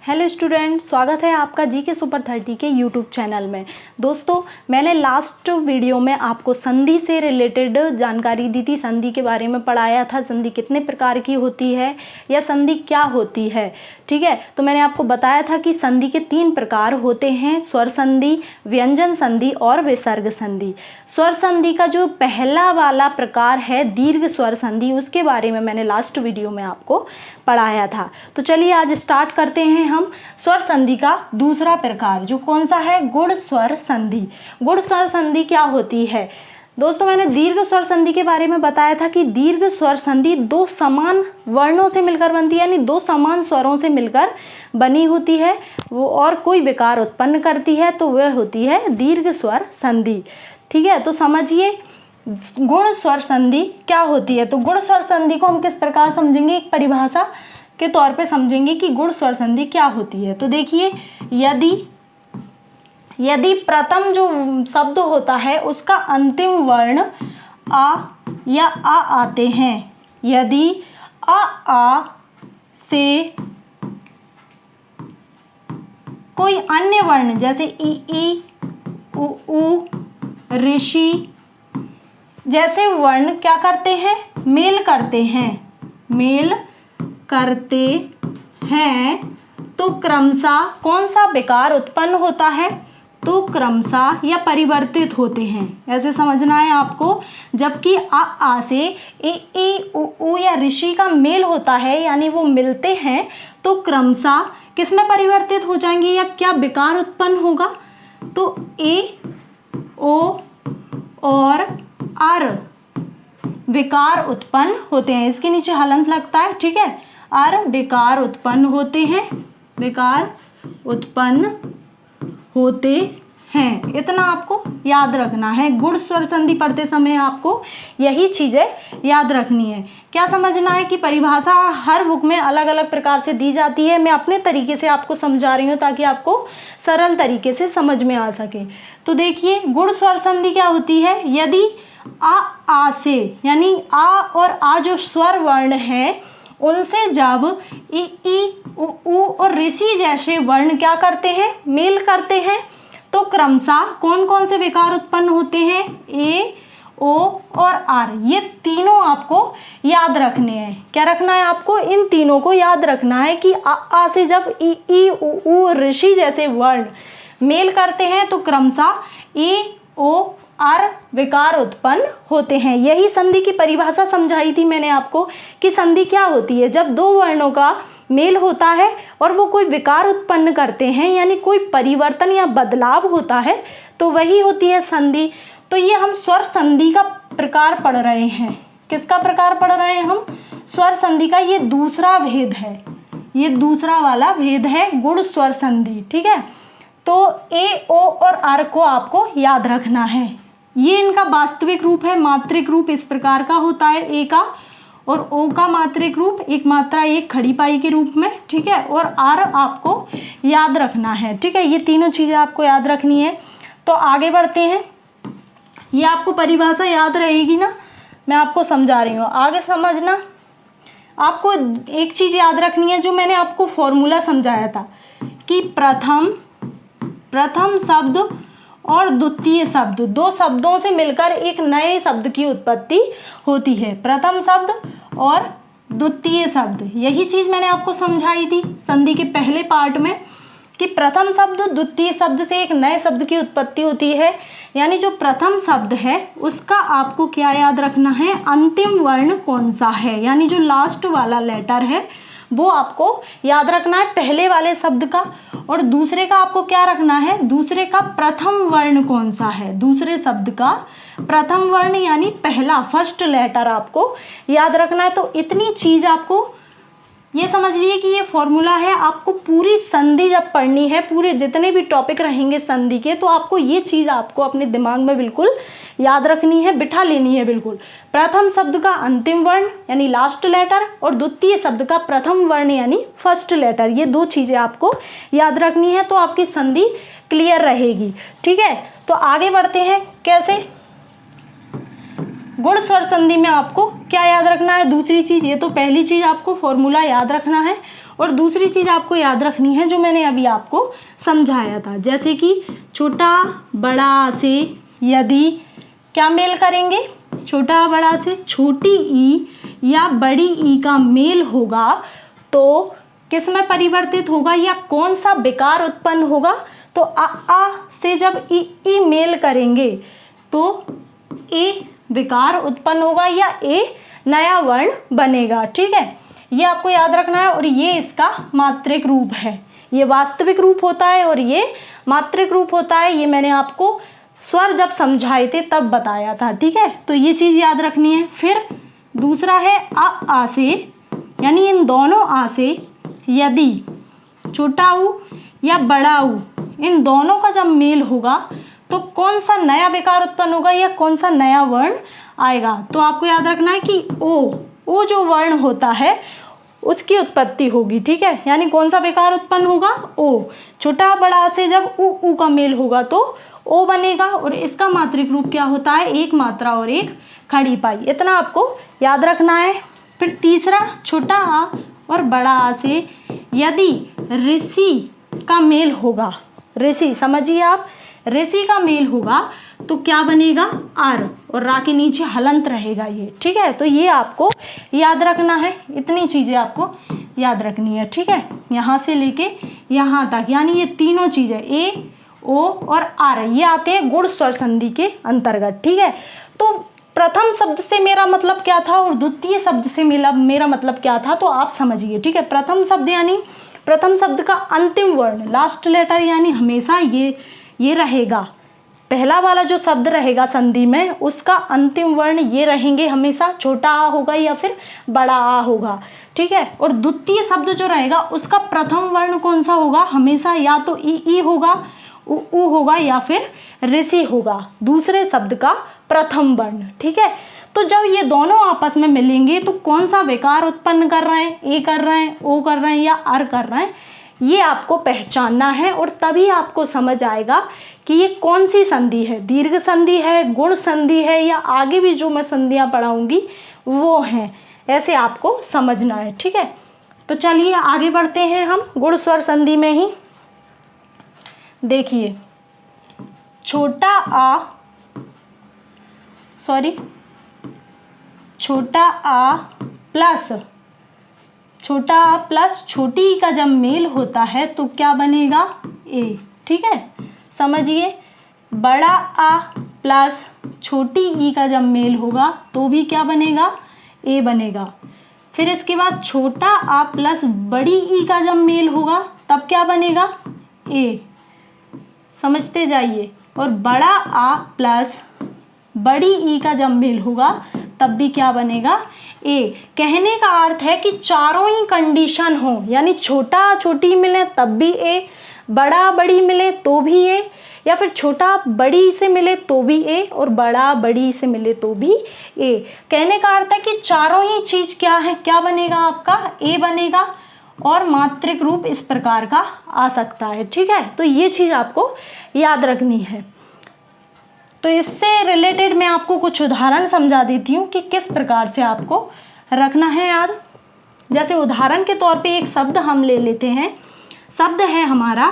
Hello student, स्वागत है आपका जीके सुपर 30 के यूट्यूब चैनल में। दोस्तों, मैंने लास्ट वीडियो में आपको संधि से रिलेटेड जानकारी दी थी, संधि के बारे में पढ़ाया था, संधि कितने प्रकार की होती है या संधि क्या होती है। ठीक है, तो मैंने आपको बताया था कि संधि के 3 प्रकार होते हैं, स्वर संधि, व्यंजन संधि और विसर्ग संधि। स्वर संधि का जो पहला वाला प्रकार है दीर्घ स्वर संधि, उसके बारे में मैंने लास्ट वीडियो में आपको पढ़ाया था। तो चलिए आज स्टार्ट करते हैं हम स्वर संधि का दूसरा प्रकार, जो कौन सा है, गुण स्वर संधि। गुण स्वर संधि क्या होती है दोस्तों? मैंने दीर्घ स्वर संधि के बारे में बताया था कि दीर्घ स्वर संधि 2 समान वर्णों से मिलकर बनती है, यानी 2 समान स्वरों से मिलकर बनी होती है वो, और कोई विकार उत्पन्न करती है तो वह होती है दीर्घ स्वर संधि। ठीक है, तो समझिए गुण स्वर संधि क्या होती है। तो गुण स्वर संधि को हम किस प्रकार समझेंगे, एक परिभाषा के तौर पे समझेंगे कि गुण स्वर संधि क्या होती है। तो देखिए, यदि प्रथम जो शब्द होता है उसका अंतिम वर्ण आ या आ आते हैं, यदि आ से कोई अन्य वर्ण जैसे ई उ ऋषि जैसे वर्ण क्या करते हैं, मेल करते हैं तो क्रमशः कौन सा विकार उत्पन्न होता है, तो क्रमशः या परिवर्तित होते हैं, ऐसे समझना है आपको। जबकि आ से ए उ या ऋषि का मेल होता है, यानी वो मिलते हैं, तो क्रमशः किसमें परिवर्तित हो जाएंगे या क्या विकार उत्पन्न होगा, तो ए ओ और आर विकार उत्पन्न होते हैं। इसके नीचे हलंत लगता है, ठीक है, आर विकार उत्पन्न होते हैं, विकार उत्पन्न होते हैं। इतना आपको याद रखना है। गुण स्वर संधि पढ़ते समय आपको यही चीजें याद रखनी है। क्या समझना है कि परिभाषा हर बुक में अलग अलग प्रकार से दी जाती है, मैं अपने तरीके से आपको समझा रही हूँ ताकि आपको सरल तरीके से समझ में आ सके। तो देखिए, गुण स्वर संधि क्या होती है, यदि आ से, यानी आ और आ जो स्वर वर्ण है उनसे जब ई उ और ऋषि जैसे वर्ण क्या करते हैं, मेल करते हैं, तो क्रमशः कौन कौन से विकार उत्पन्न होते हैं, ए ओ और आर। ये तीनों आपको याद रखने हैं। क्या रखना है आपको, इन तीनों को याद रखना है कि आ से जब ई उ ऋषि जैसे वर्ण मेल करते हैं तो क्रमशः ए ओ आर विकार उत्पन्न होते हैं। यही संधि की परिभाषा समझाई थी मैंने आपको कि संधि क्या होती है, जब 2 वर्णों का मेल होता है और वो कोई विकार उत्पन्न करते हैं, यानी कोई परिवर्तन या बदलाव होता है, तो वही होती है संधि। तो ये हम स्वर संधि का प्रकार पढ़ रहे हैं। किसका प्रकार पढ़ रहे हैं हम, स्वर संधि का। ये दूसरा भेद है, ये दूसरा वाला भेद है गुण स्वर संधि। ठीक है, तो ए ओ और आर को आपको याद रखना है। ये इनका वास्तविक रूप है, मात्रिक रूप इस प्रकार का होता है, ए का और ओ का मात्रिक रूप एक मात्रा एक खड़ी पाई के रूप में। ठीक है, और आर आपको याद रखना है। ठीक है, ये तीनों चीजें आपको याद रखनी है। तो आगे बढ़ते हैं, ये आपको परिभाषा याद रहेगी ना, मैं आपको समझा रही हूँ, आगे समझना। आपको एक चीज याद रखनी है, जो मैंने आपको फॉर्मूला समझाया था कि प्रथम शब्द और द्वितीय शब्द, 2 शब्दों से मिलकर एक नए शब्द की उत्पत्ति होती है। प्रथम शब्द और द्वितीय शब्द, यही चीज मैंने आपको समझाई थी संधि के पहले पार्ट में कि प्रथम शब्द द्वितीय शब्द से एक नए शब्द की उत्पत्ति होती है। यानी जो प्रथम शब्द है उसका आपको क्या याद रखना है, अंतिम वर्ण कौन सा है, यानी जो लास्ट वाला लेटर है वो आपको याद रखना है पहले वाले शब्द का। और दूसरे का आपको क्या रखना है, दूसरे का प्रथम वर्ण कौन सा है, दूसरे शब्द का प्रथम वर्ण यानी पहला फर्स्ट लेटर आपको याद रखना है। तो इतनी चीज आपको ये समझ लीजिए कि ये फॉर्मूला है। आपको पूरी संधि जब पढ़नी है, पूरे जितने भी टॉपिक रहेंगे संधि के, तो आपको ये चीज आपको अपने दिमाग में बिल्कुल याद रखनी है, बिठा लेनी है बिल्कुल। प्रथम शब्द का अंतिम वर्ण यानी लास्ट लेटर और द्वितीय शब्द का प्रथम वर्ण यानी फर्स्ट लेटर, ये 2 चीजें आपको याद रखनी है, तो आपकी संधि क्लियर रहेगी। ठीक है, तो आगे बढ़ते हैं। कैसे, गुण स्वर संधि में आपको क्या याद रखना है? दूसरी चीज, ये तो पहली चीज आपको फॉर्मूला याद रखना है, और दूसरी चीज आपको याद रखनी है जो मैंने अभी आपको समझाया था, जैसे कि छोटा बड़ा से यदि क्या मेल करेंगे, छोटा बड़ा से छोटी ई या बड़ी ई का मेल होगा तो किस में परिवर्तित होगा, या कौन सा विकार उत्पन्न होगा? तो आ से जब ई मेल करेंगे तो ए विकार उत्पन्न होगा या ए नया वर्ण बनेगा। ठीक है, ये आपको याद रखना है। और ये इसका मात्रिक रूप है, ये वास्तविक रूप होता है और ये मात्रिक रूप होता है। ये मैंने आपको स्वर जब समझाए थे तब बताया था। ठीक है, तो ये चीज याद रखनी है। फिर दूसरा है आ से, यानी इन दोनों आ से यदि छोटा ऊ या बड़ा ऊ, इन दोनों का जब मेल होगा तो कौन सा नया विकार उत्पन्न होगा या कौन सा नया वर्ण आएगा? तो आपको याद रखना है कि ओ जो वर्ण होता है उसकी उत्पत्ति होगी। ठीक है, यानी कौन सा विकार उत्पन्न होगा? ओ। छोटा बड़ा से जब ऊ का मेल होगा तो ओ बनेगा, और इसका मात्रिक रूप क्या होता है? एक मात्रा और एक खड़ी पाई। इतना आपको याद रखना है। फिर तीसरा, छोटा आ और बड़ा आ से यदि ऋषि का मेल होगा, ऋषि समझिए आप, ऋषि का मेल होगा तो क्या बनेगा? आर, और रा के नीचे हलंत रहेगा ये। ठीक है, तो ये आपको याद रखना है। इतनी चीजें आपको याद रखनी है। ठीक है, यहाँ से लेके यहाँ तक, यानी ये तीनों चीजें ए, ओ और आर, ये आते हैं गुण स्वर संधि के अंतर्गत। ठीक है, तो प्रथम शब्द से मेरा मतलब क्या था और द्वितीय शब्द से मेरा मतलब क्या था, तो आप समझिए। ठीक है, प्रथम शब्द यानी प्रथम शब्द का अंतिम वर्ण, लास्ट लेटर, यानी हमेशा ये रहेगा। पहला वाला जो शब्द रहेगा संधि में उसका अंतिम वर्ण ये रहेंगे हमेशा, छोटा आ होगा या फिर बड़ा आ होगा। ठीक है, और द्वितीय शब्द जो रहेगा उसका प्रथम वर्ण कौन सा होगा? हमेशा या तो ई होगा, उ होगा या फिर ऋषि होगा, दूसरे शब्द का प्रथम वर्ण। ठीक है, तो जब ये दोनों आपस में मिलेंगे तो कौन सा विकार उत्पन्न कर रहे हैं? ए कर रहे हैं, ओ कर रहे हैं या अर कर रहे हैं, ये आपको पहचानना है। और तभी आपको समझ आएगा कि ये कौन सी संधि है, दीर्घ संधि है, गुण संधि है, या आगे भी जो मैं संधियां पढ़ाऊंगी वो हैं। ऐसे आपको समझना है। ठीक है, तो चलिए आगे बढ़ते हैं हम गुण स्वर संधि में ही। देखिए, छोटा आ प्लस छोटी ई का जब मेल होता है तो क्या बनेगा? ए। ठीक है, समझिए, बड़ा आ प्लस छोटी ई का जब मेल होगा तो भी क्या बनेगा? ए बनेगा। फिर इसके बाद छोटा आ प्लस बड़ी ई का जब मेल होगा तब क्या बनेगा? ए। समझते जाइए। और बड़ा आ प्लस बड़ी ई का जब मेल होगा तब भी क्या बनेगा? ए। कहने का अर्थ है कि चारों ही कंडीशन हो, यानी छोटा छोटी मिले तब भी ए, बड़ा बड़ी मिले तो भी ए, या फिर छोटा बड़ी से मिले तो भी ए और बड़ा बड़ी से मिले तो भी ए। कहने का अर्थ है कि चारों ही चीज क्या है, क्या बनेगा आपका? ए बनेगा, और मात्रिक रूप इस प्रकार का आ सकता है। ठीक है, तो ये चीज आपको याद रखनी है। तो इससे रिलेटेड मैं आपको कुछ उदाहरण समझा देती हूँ कि किस प्रकार से आपको रखना है याद। जैसे उदाहरण के तौर पे एक शब्द हम ले लेते हैं। शब्द है हमारा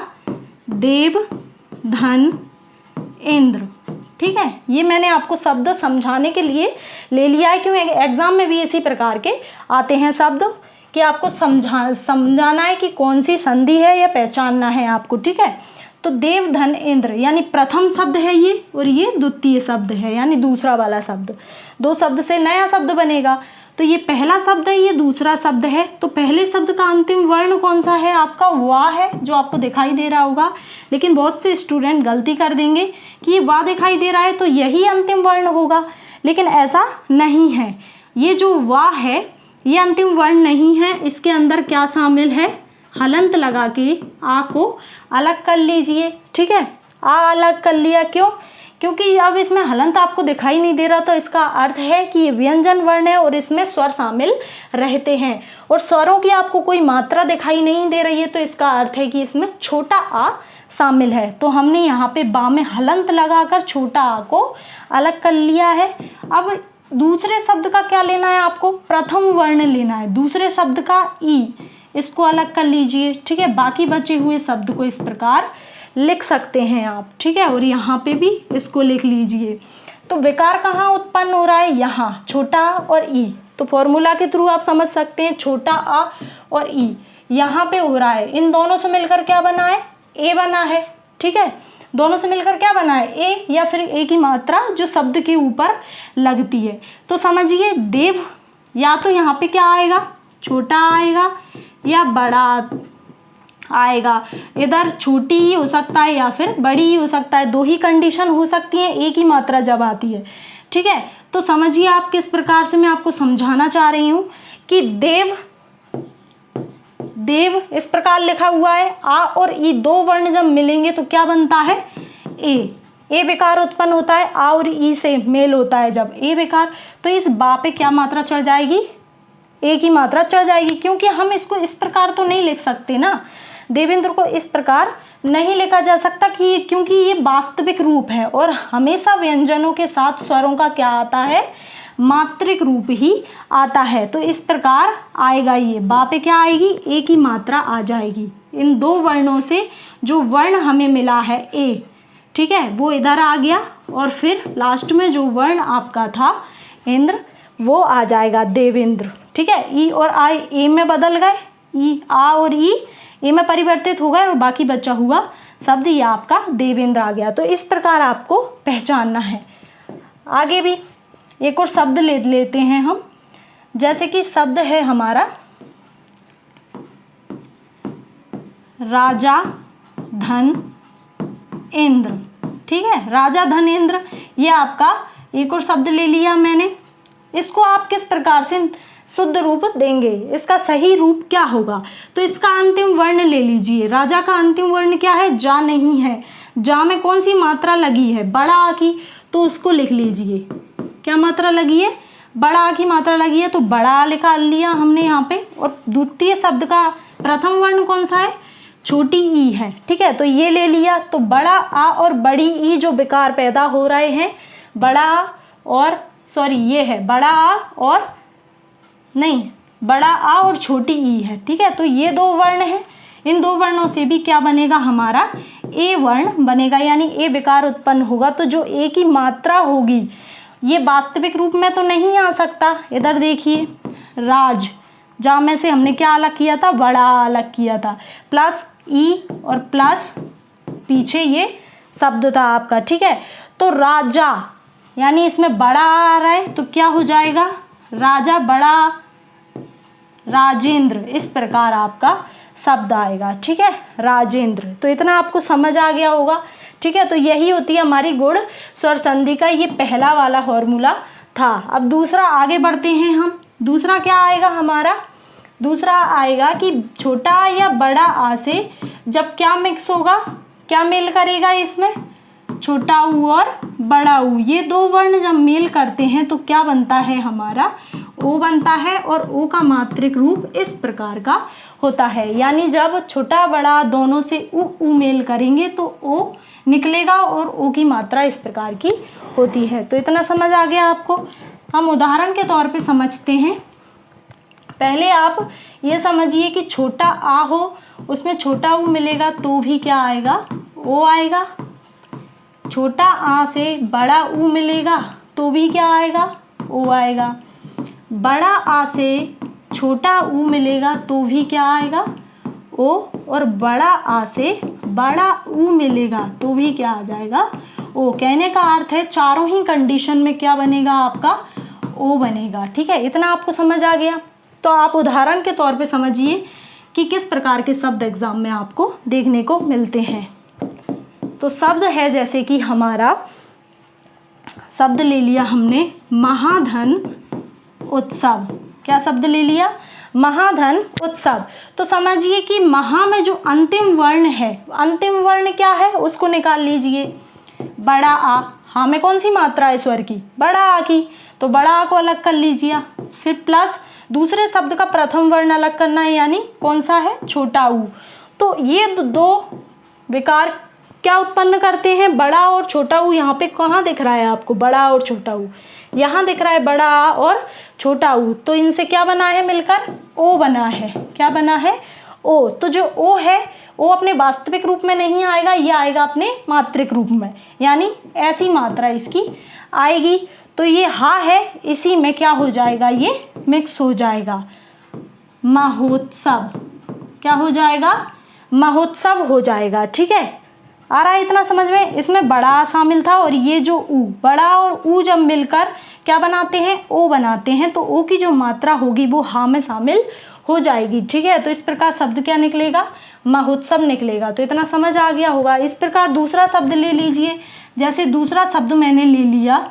देव धन इंद्र। ठीक है, ये मैंने आपको शब्द समझाने के लिए ले लिया है, क्योंकि एग्जाम में भी इसी प्रकार के आते हैं शब्द कि आपको समझाना है कि कौन सी संधि है या पहचानना है आपको। ठीक है, तो देव धन इंद्र यानी प्रथम शब्द है ये, और ये द्वितीय शब्द है यानी दूसरा वाला शब्द। दो शब्द से नया शब्द बनेगा। तो ये पहला शब्द है, ये दूसरा शब्द है। तो पहले शब्द का अंतिम वर्ण कौन सा है आपका? वाह है, जो आपको दिखाई दे रहा होगा। लेकिन बहुत से स्टूडेंट गलती कर देंगे कि ये वाह दिखाई दे रहा है तो यही अंतिम वर्ण होगा, लेकिन ऐसा नहीं है। ये जो वाह है ये अंतिम वर्ण नहीं है, इसके अंदर क्या शामिल है? हलंत लगा के आ को अलग कर लीजिए। ठीक है, आ अलग कर लिया, क्यों? क्योंकि अब इसमें हलंत आपको दिखाई नहीं दे रहा, तो इसका अर्थ है कि ये व्यंजन वर्ण है और इसमें स्वर शामिल रहते हैं, और स्वरों की आपको कोई मात्रा दिखाई नहीं दे रही है, तो इसका अर्थ है कि इसमें छोटा आ शामिल है। तो हमने यहाँ पे बा में हलंत लगाकर छोटा आ को अलग कर लिया है। अब दूसरे शब्द का क्या लेना है आपको, प्रथम वर्ण लेना है, दूसरे शब्द का ई, इसको अलग कर लीजिए, ठीक है। बाकी बचे हुए शब्द को इस प्रकार लिख सकते हैं आप, ठीक है। और यहाँ पे भी इसको लिख लीजिए। तो विकार कहाँ उत्पन्न हो रहा है, यहाँ, छोटा और ई। तो फॉर्मूला के थ्रू आप समझ सकते हैं, छोटा आ और ई यहाँ पे हो रहा है। इन दोनों से मिलकर क्या बना है, ए बना है, ठीक है। दोनों से मिलकर क्या बना है, ए, या फिर ए की मात्रा जो शब्द के ऊपर लगती है। तो समझिए देव, या तो यहाँ पे क्या आएगा, छोटा आएगा या बड़ा आएगा। इधर छोटी ही हो सकता है या फिर बड़ी ही हो सकता है, दो ही कंडीशन हो सकती है एक ही मात्रा जब आती है, ठीक है। तो समझिए आप किस प्रकार से मैं आपको समझाना चाह रही हूं कि देव, देव इस प्रकार लिखा हुआ है, आ और ई दो वर्ण जब मिलेंगे तो क्या बनता है, ए विकार उत्पन्न होता है। आ और ई से मेल होता है जब, ए विकार। तो इस बा पे क्या मात्रा चढ़ जाएगी, ए की मात्रा चढ़ जाएगी, क्योंकि हम इसको इस प्रकार तो नहीं लिख सकते ना, देवेंद्र को इस प्रकार नहीं लिखा जा सकता कि क्योंकि ये वास्तविक रूप है और हमेशा व्यंजनों के साथ स्वरों का क्या आता है, मात्रिक रूप ही आता है। तो इस प्रकार आएगा, ये बा पे क्या आएगी, ए की मात्रा आ जाएगी। इन दो वर्णों से जो वर्ण हमें मिला है ए, ठीक है, वो इधर आ गया और फिर लास्ट में जो वर्ण आपका था इंद्र वो आ जाएगा, देवेंद्र, ठीक है। ई और आई ए में बदल गए, ई, आ और ई ए में परिवर्तित हो गए और बाकी बचा हुआ शब्द ये आपका देवेंद्र आ गया। तो इस प्रकार आपको पहचानना है। आगे भी एक और शब्द लेते हैं हम, जैसे कि शब्द है हमारा राजा धन इंद्र, ठीक है। राजा धन इंद्र, ये आपका एक और शब्द ले लिया मैंने। इसको आप किस प्रकार से शुद्ध रूप देंगे, इसका सही रूप क्या होगा, तो इसका अंतिम वर्ण ले लीजिए। राजा का अंतिम वर्ण क्या है, जा नहीं है। जा में कौन सी मात्रा लगी है, बड़ा आ की, तो उसको लिख लीजिए। क्या मात्रा लगी है, बड़ा आ की मात्रा लगी है, तो बड़ा आ निकाल लिया हमने यहाँ पे। और द्वितीय शब्द का प्रथम वर्ण कौन सा है, छोटी ई है, ठीक है। तो ये ले लिया। तो बड़ा आ और बड़ी ई जो विकार पैदा हो रहे हैं, बड़ा आ और सॉरी ये है बड़ा आ और नहीं, बड़ा आ और छोटी ई है, ठीक है। तो ये दो वर्ण हैं, इन दो वर्णों से भी क्या बनेगा हमारा, ए वर्ण बनेगा, यानी ए विकार उत्पन्न होगा। तो जो ए की मात्रा होगी ये वास्तविक रूप में तो नहीं आ सकता। इधर देखिए, राज, जा में से हमने क्या अलग किया था, बड़ा अलग किया था, प्लस ई और प्लस पीछे ये शब्द था आपका, ठीक है। तो राजा यानी इसमें बड़ा आ रहा है तो क्या हो जाएगा, राजा बड़ा राजेंद्र, इस प्रकार आपका शब्द आएगा, ठीक है, राजेंद्र। तो इतना आपको समझ आ गया होगा, ठीक है। तो यही होती है हमारी गुण स्वर संधि का ये पहला वाला फॉर्मूला था। अब दूसरा आगे बढ़ते हैं हम। दूसरा क्या आएगा हमारा, दूसरा आएगा कि छोटा या बड़ा आ से जब क्या मिक्स होगा, क्या मेल करेगा इसमें, छोटा ऊ और बड़ा ऊ, ये दो वर्ण जब मेल करते हैं तो क्या बनता है हमारा, ओ बनता है। और ओ का मात्रिक रूप इस प्रकार का होता है, यानी जब छोटा बड़ा दोनों से ऊ मेल करेंगे तो ओ निकलेगा और ओ की मात्रा इस प्रकार की होती है। तो इतना समझ आ गया आपको। हम उदाहरण के तौर पे समझते हैं। पहले आप ये समझिए कि छोटा आ हो, उसमें छोटा ऊ मिलेगा तो भी क्या आएगा, ओ आएगा। छोटा आ से बड़ा ऊ मिलेगा तो भी क्या आएगा, ओ आएगा। बड़ा आ से छोटा ऊ मिलेगा तो भी क्या आएगा, ओ। और बड़ा आ से बड़ा ऊ मिलेगा तो भी क्या आ जाएगा, ओ। कहने का अर्थ है चारों ही कंडीशन में क्या बनेगा आपका, ओ बनेगा, ठीक है। इतना आपको समझ आ गया। तो आप उदाहरण के तौर पे समझिए कि किस प्रकार के शब्द एग्जाम में आपको देखने को मिलते हैं। तो शब्द है जैसे कि हमारा शब्द ले लिया हमने महाधन उत्सव। क्या शब्द ले लिया, महाधन उत्सव। तो समझिए कि महा में जो अंतिम वर्ण है, अंतिम वर्ण क्या है उसको निकाल लीजिए। बड़ा आ, हाँ में कौन सी मात्रा है स्वर की, बड़ा आ की, तो बड़ा आ को अलग कर लीजिए। फिर प्लस दूसरे शब्द का प्रथम वर्ण अलग करना है, यानी कौन सा है, छोटा ऊ। तो ये दो विकार क्या उत्पन्न करते हैं, बड़ा और छोटा ऊ। यहाँ पे कहाँ दिख रहा है आपको, बड़ा और छोटा ऊ, यहाँ दिख रहा है बड़ा आ और छोटा ऊ, तो इनसे क्या बना है मिलकर, ओ बना है। क्या बना है, ओ। तो जो ओ है वो अपने वास्तविक रूप में नहीं आएगा, ये आएगा अपने मात्रिक रूप में, यानी ऐसी मात्रा इसकी आएगी। तो ये हा है, इसी में क्या हो जाएगा, ये मिक्स हो जाएगा, महोत्सव। क्या हो जाएगा, महोत्सव हो जाएगा। ठीक है, आ रहा है इतना समझ में। इसमें बड़ा आ शामिल था और ये जो ऊ, बड़ा और ऊ जब मिलकर क्या बनाते हैं, ओ बनाते हैं, तो ओ की जो मात्रा होगी वो हा में शामिल हो जाएगी। ठीक है, तो इस प्रकार शब्द क्या निकलेगा, महोत्सव निकलेगा। तो इतना समझ आ गया होगा। इस प्रकार दूसरा शब्द ले लीजिए। जैसे दूसरा शब्द मैंने ले लिया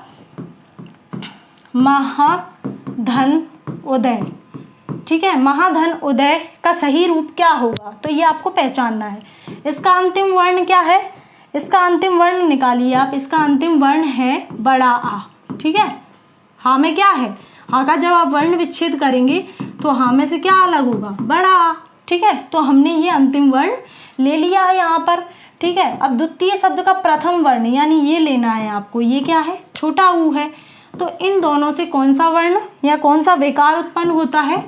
महाधन उदय। ठीक है, महाधन उदय का सही रूप क्या होगा, तो ये आपको पहचानना है। इसका अंतिम वर्ण क्या है, इसका अंतिम वर्ण निकालिए आप। इसका अंतिम वर्ण है बड़ा आ। ठीक है, हा में क्या है, हा का जब आप वर्ण विच्छेद करेंगे तो हा में से क्या अलग होगा, बड़ा आ। ठीक है, तो हमने ये अंतिम वर्ण ले लिया है यहाँ पर। ठीक है, अब द्वितीय शब्द का प्रथम वर्ण यानी ये लेना है आपको। ये क्या है, छोटा ऊ है। तो इन दोनों से कौन सा वर्ण या कौन सा विकार उत्पन्न होता है,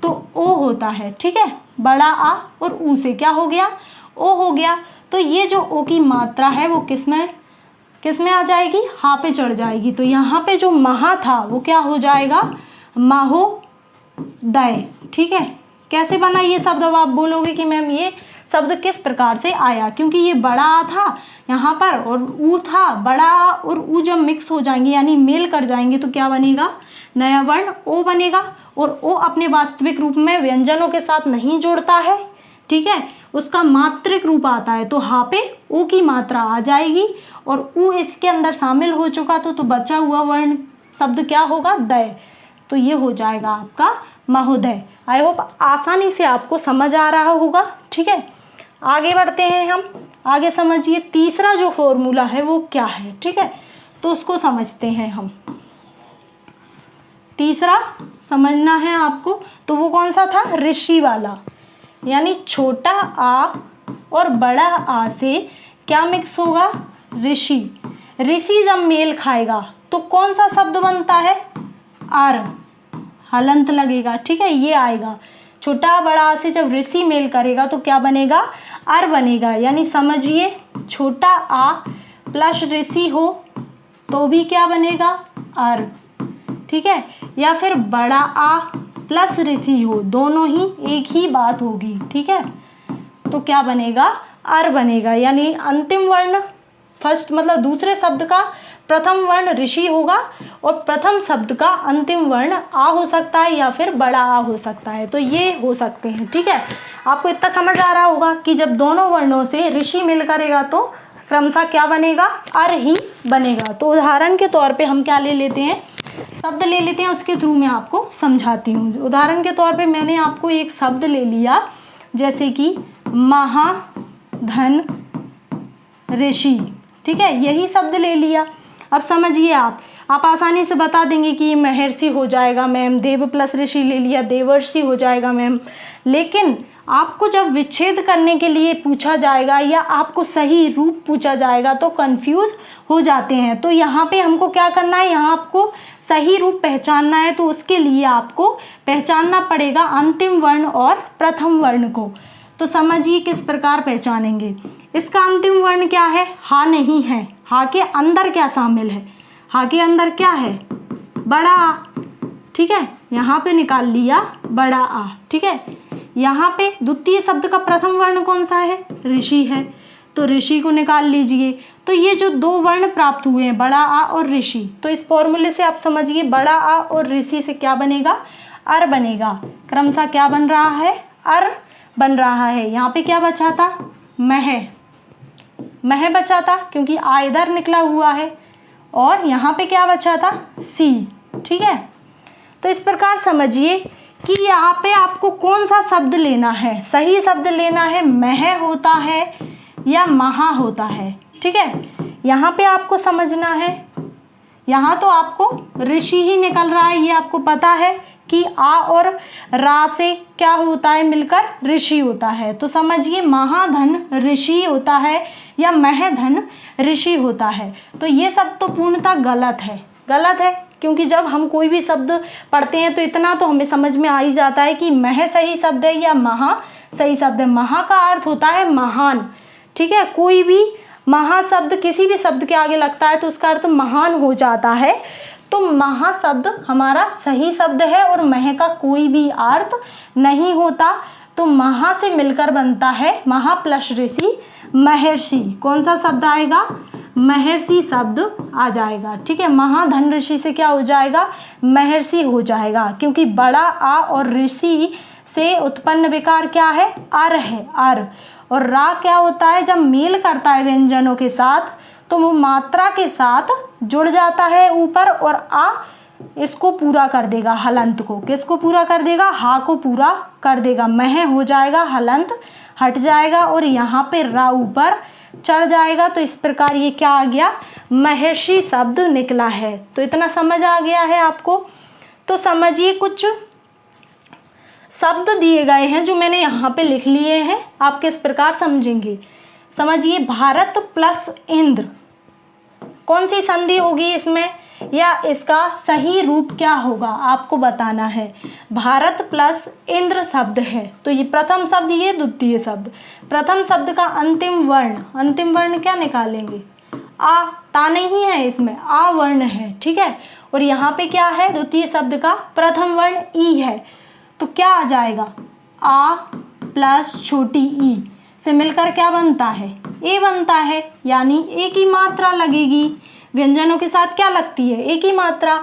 तो ओ होता है। ठीक है, बड़ा आ और ऊ से क्या हो गया, ओ हो गया। तो ये जो ओ की मात्रा है वो किसमें आ जाएगी, हा पे चढ़ जाएगी। तो यहाँ पे जो महा था वो क्या हो जाएगा, महोदय। ठीक है, कैसे बना ये शब्द, अब आप बोलोगे कि मैम ये शब्द किस प्रकार से आया, क्योंकि ये बड़ा आ था यहाँ पर और ऊ था। बड़ा आ और ऊ जब मिक्स हो जाएंगे यानी मेल कर जाएंगे तो क्या बनेगा, नया वर्ण ओ बनेगा। और ओ अपने वास्तविक रूप में व्यंजनों के साथ नहीं जोड़ता है। ठीक है, उसका मात्रिक रूप आता है, तो हा पे ऊ की मात्रा आ जाएगी और ऊ इसके अंदर शामिल हो चुका तो बचा हुआ वर्ण शब्द क्या होगा, दय। तो ये हो जाएगा आपका महोदय। आई होप आसानी से आपको समझ आ रहा होगा। ठीक है, आगे बढ़ते हैं हम। आगे समझिए तीसरा जो फॉर्मूला है वो क्या है। ठीक है, तो उसको समझते हैं हम। तीसरा समझना है आपको, तो वो कौन सा था, ऋषि वाला। यानी छोटा आ और बड़ा आ से क्या मिक्स होगा, ऋषि। ऋषि जब मेल खाएगा तो कौन सा शब्द बनता है, आर, हलंत लगेगा। ठीक है, ये आएगा। छोटा बड़ा आ से जब ऋषि मेल करेगा तो क्या बनेगा, अर बनेगा। यानी समझिए छोटा आ प्लस ऋषि हो तो भी क्या बनेगा, अर। ठीक है, या फिर बड़ा आ प्लस ऋषि हो, दोनों ही एक ही बात होगी। ठीक है, तो क्या बनेगा, अर बनेगा। यानी अंतिम वर्ण फर्स्ट मतलब दूसरे शब्द का प्रथम वर्ण ऋषि होगा और प्रथम शब्द का अंतिम वर्ण आ हो सकता है या फिर बड़ा आ हो सकता है। तो ये हो सकते हैं। ठीक है, आपको इतना समझ आ रहा होगा कि जब दोनों वर्णों से ऋषि मिल करेगा तो क्रमशः क्या बनेगा, अर ही बनेगा। तो उदाहरण के तौर पे हम क्या ले लेते हैं, शब्द ले लेते हैं, उसके थ्रू मैं आपको समझाती हूँ। उदाहरण के तौर पे मैंने आपको एक शब्द ले लिया, जैसे कि महाधन ऋषि। ठीक है, यही शब्द ले लिया। अब समझिए आप आसानी से बता देंगे कि महर्षि हो जाएगा मैम, देव प्लस ऋषि ले लिया देवर्षि हो जाएगा मैम। लेकिन आपको जब विच्छेद करने के लिए पूछा जाएगा या आपको सही रूप पूछा जाएगा तो कंफ्यूज हो जाते हैं। तो यहाँ पे हमको क्या करना है, यहाँ आपको सही रूप पहचानना है। तो उसके लिए आपको पहचानना पड़ेगा अंतिम वर्ण और प्रथम वर्ण को। तो समझिए किस प्रकार पहचानेंगे। इसका अंतिम वर्ण क्या है, हा नहीं है। हा के अंदर क्या शामिल है, हा के अंदर क्या है, बड़ा आ। ठीक है, यहाँ पे निकाल लिया बड़ा आ। ठीक है, यहाँ पे द्वितीय शब्द का प्रथम वर्ण कौन सा है, ऋषि है, तो ऋषि को निकाल लीजिए। तो ये जो दो वर्ण प्राप्त हुए हैं, बड़ा आ और ऋषि, तो इस फॉर्मूले से आप समझिए बड़ा आ और ऋषि से क्या बनेगा, अर बनेगा। क्रमशः क्या बन रहा है, अर बन रहा है। यहाँ पे क्या बचा था, मह बचा था क्योंकि आ इधर निकला हुआ है, और यहाँ पे क्या बचा था, सी। ठीक है, तो इस प्रकार समझिए कि यहाँ पे आपको कौन सा शब्द लेना है, सही शब्द लेना है, मह होता है या महा होता है। ठीक है, यहाँ पे आपको समझना है, यहाँ तो आपको ऋषि ही निकल रहा है, ये आपको पता है कि आ और रा से क्या होता है, मिलकर ऋषि होता है। तो समझिए महाधन ऋषि होता है या महधन ऋषि होता है। तो ये सब तो पूर्णतः गलत है। गलत है क्योंकि जब हम कोई भी शब्द पढ़ते हैं तो इतना तो हमें समझ में आ ही जाता है कि मह सही शब्द है या महा सही शब्द है। महा का अर्थ होता है महान, ठीक है। कोई भी महा शब्द किसी भी शब्द के आगे लगता है तो उसका अर्थ महान हो जाता है। तो महा शब्द हमारा सही शब्द है और मह का कोई भी अर्थ नहीं होता। तो महा से मिलकर बनता है महा प्लस ऋषि महर्षि। कौन सा शब्द आएगा? महर्षि शब्द आ जाएगा, ठीक है। महाधन ऋषि से क्या हो जाएगा? महर्षि हो जाएगा, क्योंकि बड़ा आ और ऋषि से उत्पन्न विकार क्या है? अर है, अर। और रा क्या होता है? जब मेल करता है व्यंजनों के साथ तो वो मात्रा के साथ जुड़ जाता है ऊपर, और आ इसको पूरा कर देगा, हलंत को। किसको पूरा कर देगा? हा को पूरा कर देगा। मह हो जाएगा, हलंत हट जाएगा और यहाँ पे रा ऊपर चढ़ जाएगा। तो इस प्रकार ये क्या आ गया? महर्षि शब्द निकला है। तो इतना समझ आ गया है आपको। तो समझिए, कुछ शब्द दिए गए हैं जो मैंने यहाँ पे लिख लिए हैं, आप किस प्रकार समझेंगे। समझिए, भारत प्लस इंद्र, कौन सी संधि होगी इसमें, या इसका सही रूप क्या होगा आपको बताना है। भारत प्लस इंद्र शब्द है तो ये प्रथम शब्द, ये द्वितीय शब्द। प्रथम शब्द का अंतिम वर्ण क्या निकालेंगे? आ। ता नहीं है इसमें, आ वर्ण है, ठीक है। और यहाँ पे क्या है? द्वितीय शब्द का प्रथम वर्ण ई है। तो क्या आ जाएगा? आ प्लस छोटी ई से मिलकर क्या बनता है? ए बनता है, यानी एक ही मात्रा लगेगी। व्यंजनों के साथ क्या लगती है? एक ही मात्रा।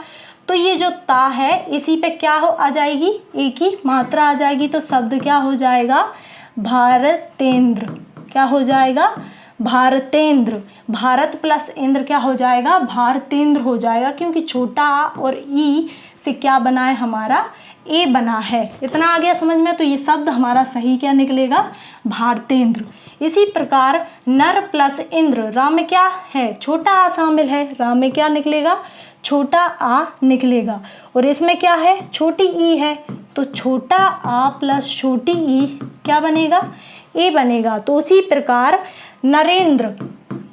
तो ये जो ता है इसी पे क्या हो आ जाएगी? एक ही मात्रा आ जाएगी। तो शब्द क्या हो जाएगा? भारतेंद्र। क्या हो जाएगा? भारतेंद्र। भारत प्लस इंद्र क्या हो जाएगा? भारतेंद्र हो जाएगा, क्योंकि छोटा आ और ई से क्या बना है? हमारा ए बना है। इतना आ गया समझ में। तो ये शब्द हमारा सही क्या निकलेगा? भारतेंद्र। इसी प्रकार नर प्लस इंद्र, रा में क्या है? छोटा आ शामिल है, रा में क्या निकलेगा? छोटा आ निकलेगा। और इसमें क्या है? छोटी ई है। तो छोटा आ प्लस छोटी ई क्या बनेगा? ए बनेगा। तो उसी प्रकार नरेंद्र,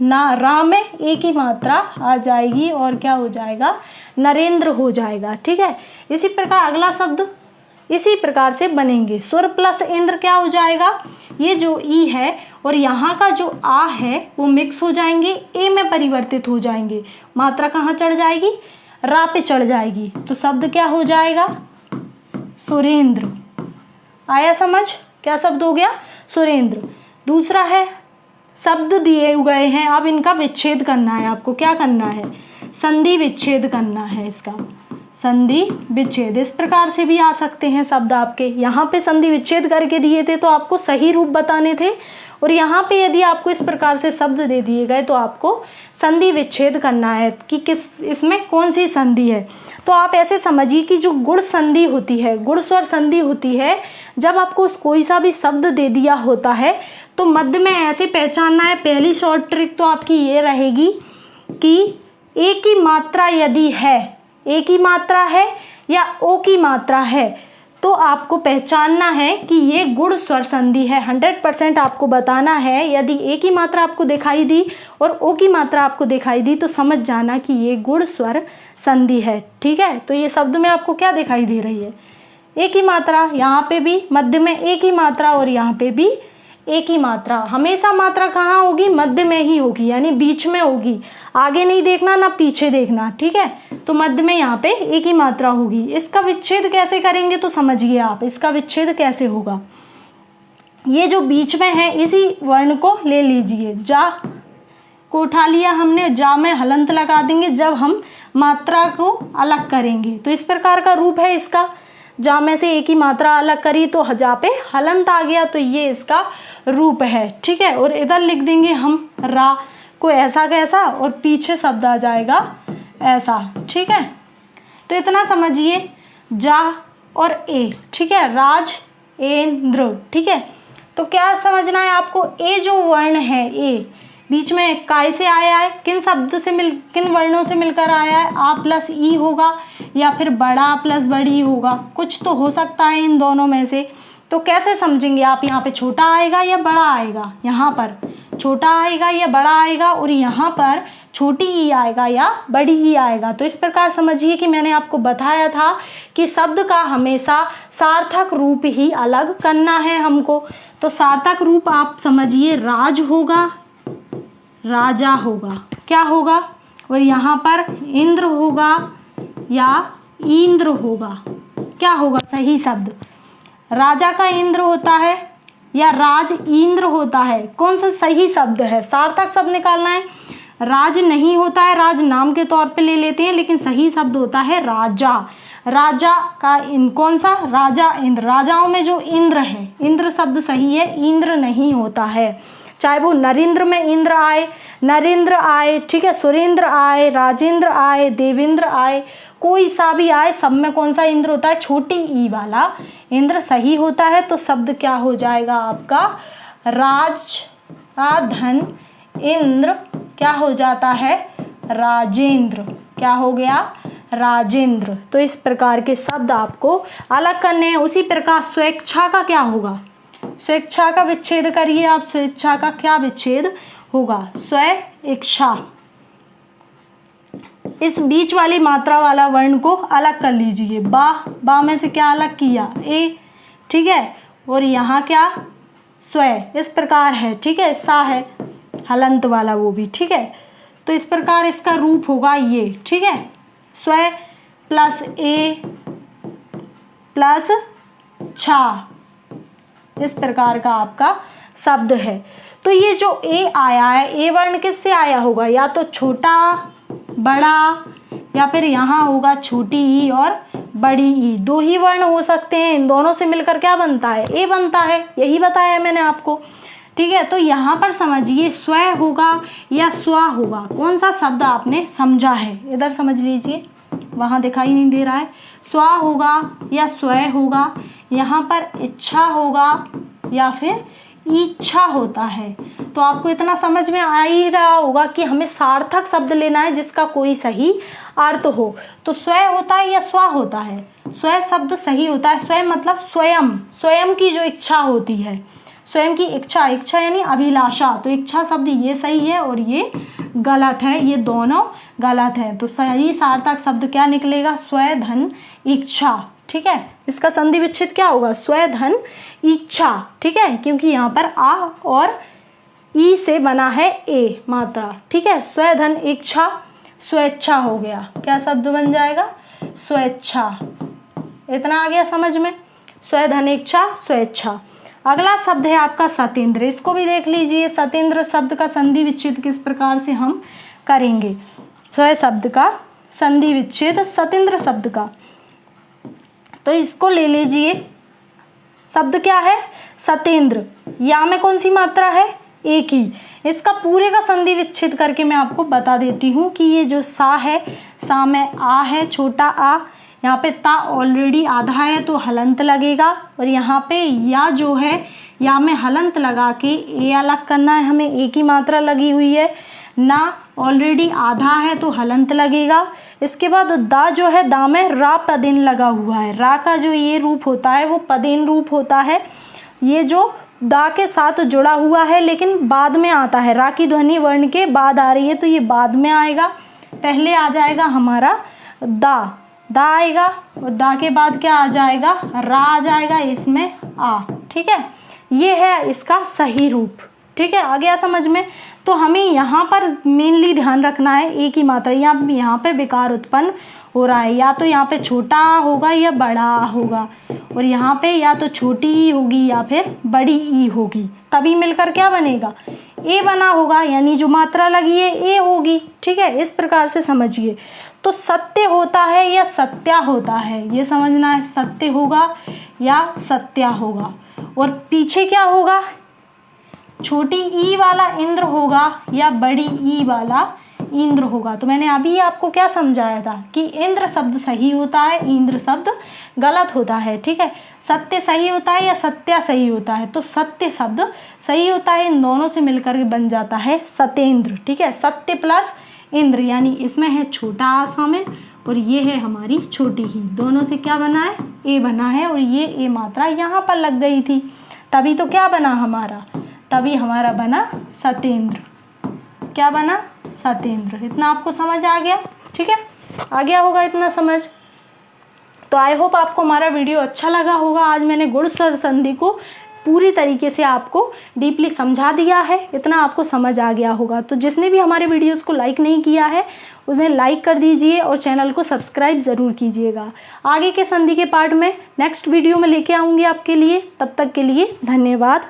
ना रा में एक ही मात्रा आ जाएगी और क्या हो जाएगा? नरेंद्र हो जाएगा, ठीक है। इसी प्रकार अगला शब्द इसी प्रकार से बनेंगे। सुर प्लस इंद्र क्या हो जाएगा? ये जो ई है और यहाँ का जो आ है वो मिक्स हो जाएंगे, ए में परिवर्तित हो जाएंगे। मात्रा कहाँ चढ़ जाएगी? रा पे चढ़ जाएगी। तो शब्द क्या हो जाएगा? सुरेंद्र। आया समझ? क्या शब्द हो गया? सुरेंद्र। दूसरा है, शब्द दिए गए हैं, अब इनका विच्छेद करना है आपको। क्या करना है? संधि विच्छेद करना है इसका। संधि विच्छेद इस प्रकार से भी आ सकते हैं शब्द आपके। यहाँ पे संधि विच्छेद करके दिए थे तो आपको सही रूप बताने थे, और यहाँ पे यदि आपको इस प्रकार से शब्द दे दिए गए तो आपको संधि विच्छेद करना है कि किस इसमें कौन सी संधि है। तो आप ऐसे समझिए कि जो गुण संधि होती है, गुण स्वर संधि होती है, जब आपको कोई सा भी शब्द दे दिया होता है तो मध्य में ऐसे पहचानना है। पहली शॉर्ट ट्रिक तो आपकी ये रहेगी कि एक ही मात्रा यदि है, एक ही मात्रा है या ओ की मात्रा है, तो आपको पहचानना है कि ये गुण स्वर संधि है। 100% आपको बताना है। यदि एक ही मात्रा आपको दिखाई दी और ओ की मात्रा आपको दिखाई दी तो समझ जाना कि ये गुण स्वर संधि है, ठीक है। तो ये शब्द में आपको क्या दिखाई दे रही है? एक ही मात्रा, यहाँ पे भी मध्य में एक ही मात्रा और यहाँ पे भी एक ही मात्रा। हमेशा मात्रा कहाँ होगी? मध्य में ही होगी, यानी बीच में होगी। आगे नहीं देखना ना पीछे देखना, ठीक है। तो मध्य में यहाँ पे एक ही मात्रा होगी। इसका विच्छेद कैसे करेंगे तो समझिए आप, इसका विच्छेद कैसे होगा। ये जो बीच में है इसी वर्ण को ले लीजिए, जा को उठा लिया हमने, जा में हलंत लगा देंगे जब हम मात्रा को अलग करेंगे। तो इस प्रकार का रूप है इसका। जा में से एक ही मात्रा अलग करी तो जा पे हलंत आ गया, तो ये इसका रूप है, ठीक है। और इधर लिख देंगे हम रा को ऐसा कैसा, और पीछे शब्द आ जाएगा ऐसा, ठीक है। तो इतना समझिए, जा और ए, ठीक है, राज इंद्र, ठीक है। तो क्या समझना है आपको? ए जो वर्ण है, ए बीच में काय से आया है, किन शब्द से किन वर्णों से मिलकर आया है? आ प्लस ई होगा या फिर बड़ा प्लस बड़ी होगा, कुछ तो हो सकता है इन दोनों में से। तो कैसे समझेंगे आप? यहाँ पे छोटा आएगा या बड़ा आएगा? यहाँ पर छोटा आएगा या बड़ा आएगा, और यहाँ पर छोटी ई आएगा या बड़ी ई आएगा। तो इस प्रकार समझिए कि मैंने आपको बताया था कि शब्द का हमेशा सार्थक रूप ही अलग करना है हमको। तो सार्थक रूप आप समझिए राज होगा, राजा होगा, क्या होगा, और यहाँ पर इंद्र होगा या इंद्र होगा, क्या होगा सही शब्द। राजा का इंद्र होता है या राज इंद्र होता है, कौन सा सही शब्द है, सार्थक शब्द निकालना है। राज नहीं होता है, राज नाम के तौर पे ले लेते हैं, लेकिन सही शब्द होता है राजा। राजा का कौन सा, राजा इंद्र, राजाओं में जो इंद्र है, इंद्र शब्द सही है, इंद्र नहीं होता है। चाहे वो नरेंद्र में इंद्र आए, नरेंद्र आए, ठीक है, सुरेंद्र आए, राजेंद्र आए, देवेंद्र आए, कोई सा भी आए, सब में कौन सा इंद्र होता है, छोटी ई वाला इंद्र सही होता है। तो शब्द क्या हो जाएगा आपका, राज का धन इंद्र क्या हो जाता है, राजेंद्र, क्या हो गया, राजेंद्र। तो इस प्रकार के शब्द आपको अलग करने हैं। उसी प्रकार स्वेच्छा का क्या होगा, स्वेच्छा का विच्छेद करिए आप, स्वेच्छा का क्या विच्छेद होगा, स्व इच्छा। इस बीच वाली मात्रा वाला वर्ण को अलग कर लीजिए, बा में से क्या अलग किया, ए, ठीक है, और यहाँ क्या स्व, इस प्रकार है, ठीक है, सा है हलंत वाला वो भी, ठीक है। तो इस प्रकार इसका रूप होगा ये, ठीक है, स्व प्लस ए प्लस छा, इस प्रकार का आपका शब्द है। तो ये जो ए आया है, ए वर्ण किससे आया होगा, या तो छोटा, बड़ा, या फिर यहाँ होगा छोटी ई और बड़ी ई, दो ही वर्ण हो सकते हैं। इन दोनों से मिलकर क्या बनता है, ए बनता है, यही बताया मैंने आपको, ठीक है। तो यहाँ पर समझिए स्व होगा या स्व होगा, कौन सा शब्द आपने समझा है, इधर समझ लीजिए, वहाँ दिखाई नहीं दे रहा है, स्व होगा या स्व होगा, यहाँ पर इच्छा होगा या फिर इच्छा होता है। तो आपको इतना समझ में आ ही रहा होगा कि हमें सार्थक शब्द लेना है जिसका कोई सही अर्थ हो। तो स्व होता है या स्व होता है, स्व शब्द सही होता है। स्व मतलब स्वयं, स्वयं की जो इच्छा होती है, स्वयं की इच्छा, इच्छा यानी अभिलाषा। तो इच्छा शब्द ये सही है और ये गलत है, ये दोनों गलत है। तो सही सार्थक शब्द क्या निकलेगा, स्व धन इच्छा, ठीक है। इसका संधि विच्छेद क्या होगा, स्व धन इच्छा, ठीक है, क्योंकि यहाँ पर आ और ई से बना है ए मात्रा, ठीक है। स्व धन इच्छा, स्वेच्छा हो गया, क्या शब्द बन जाएगा, स्वेच्छा। इतना आ गया समझ में, स्व धन इच्छा, स्वेच्छा। अगला शब्द है आपका सतेंद्र, इसको भी देख लीजिए। सतेंद्र शब्द का संधि विच्छेद किस प्रकार से हम करेंगे, स्व शब्द का संधि विच्छेद सतेंद्र शब्द का। तो इसको ले लीजिए, शब्द क्या है, सतेंद्र, या में कौन सी मात्रा है, एक ही। इसका पूरे का संधि विच्छेद करके मैं आपको बता देती हूँ कि ये जो सा है, सा में आ है, छोटा आ, यहाँ पे ता ऑलरेडी आधा है तो हलंत लगेगा, और यहाँ पे या जो है, या में हलंत लगा के ए अलग करना है हमें, एक ही मात्रा लगी हुई है, ना ऑलरेडी आधा है तो हलंत लगेगा। इसके बाद दा जो है, दा में रा पदेन लगा हुआ है, रा का जो ये रूप होता है वो पदेन रूप होता है। ये जो दा के साथ जुड़ा हुआ है लेकिन बाद में आता है, रा की ध्वनि वर्ण के बाद आ रही है, तो ये बाद में आएगा। पहले आ जाएगा हमारा दा, दा आएगा, और दा के बाद क्या आ जाएगा, रा आ जाएगा, इसमें आ, ठीक है। ये है इसका सही रूप, ठीक है, आ गया समझ में। तो हमें यहाँ पर मेनली ध्यान रखना है, एक ही मात्रा, यहाँ पे विकार उत्पन्न हो रहा है, या तो यहाँ पे छोटा होगा या बड़ा होगा, और यहाँ पे या तो छोटी ई होगी या फिर बड़ी ई होगी, तभी मिलकर क्या बनेगा, ए बना होगा, यानी जो मात्रा लगी है ए होगी, ठीक है। इस प्रकार से समझिए। तो सत्य होता है या सत्या होता है, ये समझना है, सत्य होगा या सत्या होगा। और पीछे क्या होगा, छोटी ई वाला इंद्र होगा या बड़ी ई वाला इंद्र होगा। तो मैंने अभी आपको क्या समझाया था कि इंद्र शब्द सही होता है, इंद्र शब्द गलत होता है, ठीक है। सत्य सही होता है या सत्या सही होता है, तो सत्य शब्द सही होता है, इन दोनों से मिलकर बन जाता है सतेंद्र, ठीक है। सत्य प्लस इंद्र, यानी इसमें है छोटा आ शामिल और ये है हमारी छोटी ही, दोनों से क्या बना है, ए बना है, और ये ए मात्रा यहाँ पर लग गई थी, तभी तो क्या बना हमारा, तभी हमारा बना सत्येंद्र। क्या बना? सत्येंद्र। इतना आपको समझ आ गया? ठीक है, आ गया होगा इतना समझ। तो आई होप आपको हमारा वीडियो अच्छा लगा होगा। आज मैंने गुण स्वर संधि को पूरी तरीके से आपको डीपली समझा दिया है, इतना आपको समझ आ गया होगा। तो जिसने भी हमारे वीडियोस को लाइक नहीं किया है उसे लाइक कर दीजिए और चैनल को सब्सक्राइब ज़रूर कीजिएगा। आगे के संधि के पार्ट में नेक्स्ट वीडियो में लेके आऊँगी आपके लिए। तब तक के लिए धन्यवाद।